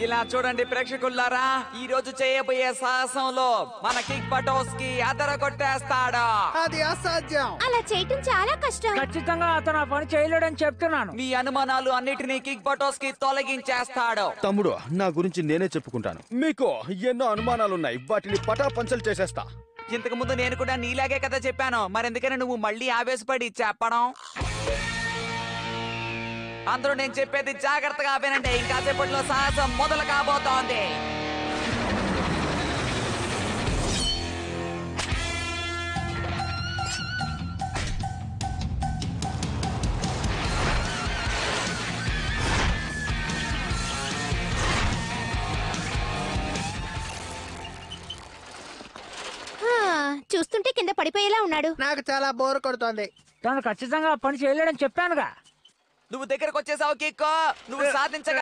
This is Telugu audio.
ఇలా చూడండి ప్రేక్షకులారా, ఈ రోజు చేయబోయే సాహసంలో మన కిక్ బటోస్ కి అదర కొట్టేస్తాడు. అది అసాధ్యం. అలా చేయటం చాలా కష్టం. ఖచ్చితంగా అతను ఆ పని చేయలేడని చెప్తున్నాను. మీ అనుమానాలు అన్నిటినీ కిక్ బటోస్ కి తొలగించేస్తాడు. తమ్ముడు, నా గురించి నేనే చెప్పుకుంటాను. మీకు ఎన్నో అనుమానాలున్నాయి, వాటిని పటాపంచలు చేసేస్తా. ఇంతకు ముందు నేను కూడా నీలాగే కదా చెప్పాను, మరెందుకని నువ్వు మళ్ళీ ఆవేశపడి చెప్పడం? అందరూ నేను చెప్పేది జాగ్రత్తగా వినండి. ఇంకాసేపట్లో సాహసం మొదలు కాబోతోంది. చూస్తుంటే కింద పడిపోయేలా ఉన్నాడు. నాకు చాలా బోర్ కొడుతోంది. తను ఖచ్చితంగా ఆ పని చేయలేడని చెప్పానుగా. నువ్వు దగ్గరకు వచ్చేసావు కిక్కో, నువ్వు సాధించగ